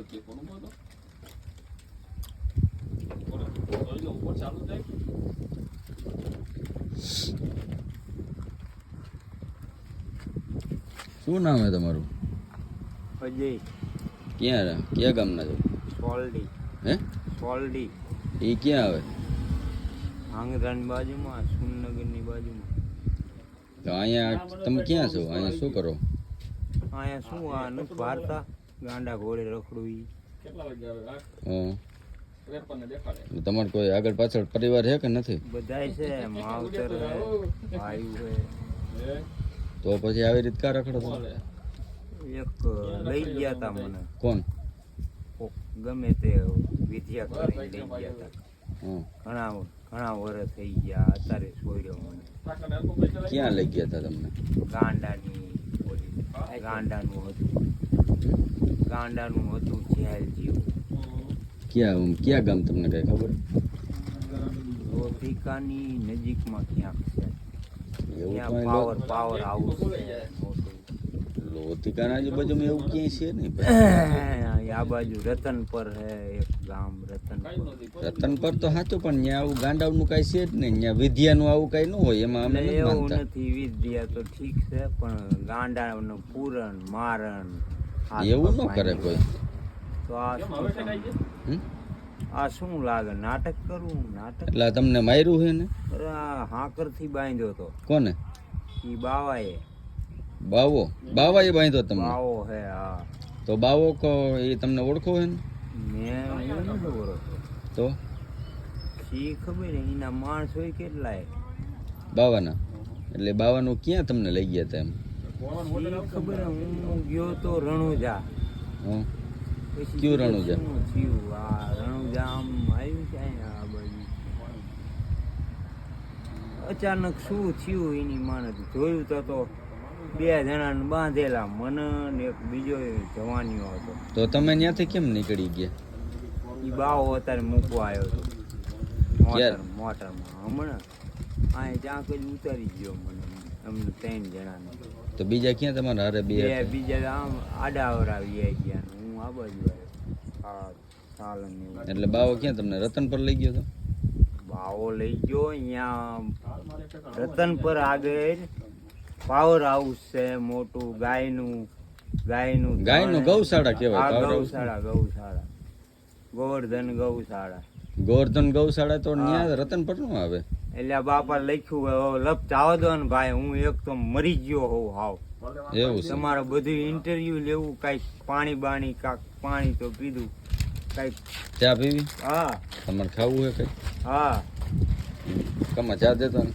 શું નામ હે તમારું? અજય. ક્યાં ગામના છો? સોલડી. હે? સોલડી. એ ક્યાં આવે? આંગરાની બાજુમાં, સુનનગરની બાજુમાં. તો અહીંયા તમે ક્યાં છો? અહીંયા શું કરો? અહીંયા શું આ નથી વાર્તા ગાંડા ઘોડે રખડું ઈ. હા. તમારે કોઈ આગળ પાછળ પરિવાર છે કે નથી? બધાય છે, માવતર છે, ભાઈ છે. તો પછી આવી રીતે કા રખડો છો? એક લઈ ગયા તા મને. કોણ? ગમે તે વિદ્યા કરીને લઈ ગયા તા. ઘણા વર્ષ થઈ ગયા, અત્યારે છોડ્યો મને. ક્યાં લઈ ગયા હતા તમને? ગાંડાનું હતું જેલ જેવું. ક્યાં ગામ તમને કઈ ખબર? રોધિકાની નજીકમાં ક્યાંક છે. એવું ત્યાં પાવર હાઉસ છે મોટું. લોધિકાના આજુબાજુમાં એવું ક્યાંય છે નહીં. આ બાજુ રતનપર હે એક ગામ, રતનપર તો સાચું, પણ ત્યાં આવું ગાંડાનું કઈ છે જ નહીં. ત્યાં વિદ્યાનું આવું કઈ ન હોય, એમાં અમે નથી એવું માનતા. નથી. વિદ્યા તો ઠીક છે, પણ ગાંડાનું પૂરણ મારણ એવું ન કરે કોઈ. તો આ શું લાગે? નાટક કરવું? નાટક એટલે તમને માર્યું છે ને? હાકર થી બાંધ્યો તો. કોને? ઈ બાવાએ. બાવાએ બાંધ્યો તમને? બાવો હે. હા. તો બાવો એ તમને ઓળખો હે ને? મેં નથી ઓળખતો. તો શી ખબર ને, એના માણસ હોય કેટલાય બાવાના. એટલે બાવાનું ક્યાં તમને લઈ ગયા હતા એમ? શી ખબર. હું ગયો તો રણુજા. હા. પછી કયું રણુજા? શું થયું? આ રણુજા આમ આવ્યું છે અહીંયા આ બાજુ. અચાનક શું થયું એની માને જોયું તો 2 જણાને બાંધેલા, મને ને એક બીજો જવાનીઓ હતો. તો તમે ત્યાંથી કેમ નીકળી ગયા? એ બાવો અત્યારે મૂકવા આવ્યો હતો મોટરમાં. હમણાં અહીંયા જ્યાં કઈ ઉતારી ગયો મને, અમને 3 જણાને. તો બીજા ક્યાં તમારા હારે? બીજા આમ આડાવર આવી ગયા. હું આ બાજુ આવ્યો. એટલે બાવો ક્યાં તમને રતન પર લઈ ગયો હતો? બાવો લઈ ગયો અહીંયા રતન પર આગળ પાવર હાઉસ છે મોટું. ગાયનું ગૌશાળા કહેવાય. ગૌશાળા ગોવર્ધન ગૌશાળા તો ત્યાં રતન પર નું આવે. એટલે બાપા લખ્યું લપ જાવ દો ને ભાઈ, હું એક તો મરી ગયો હોઉં હાવ. એવું છે? તમારે બધું ઇન્ટરવ્યુ લેવું, કઈક પાણી પાણી તો પીધું, કઈક ચા પીવી? હા. તમારે ખાવું હે કઈ? હા. કમા ચા દેતો ને?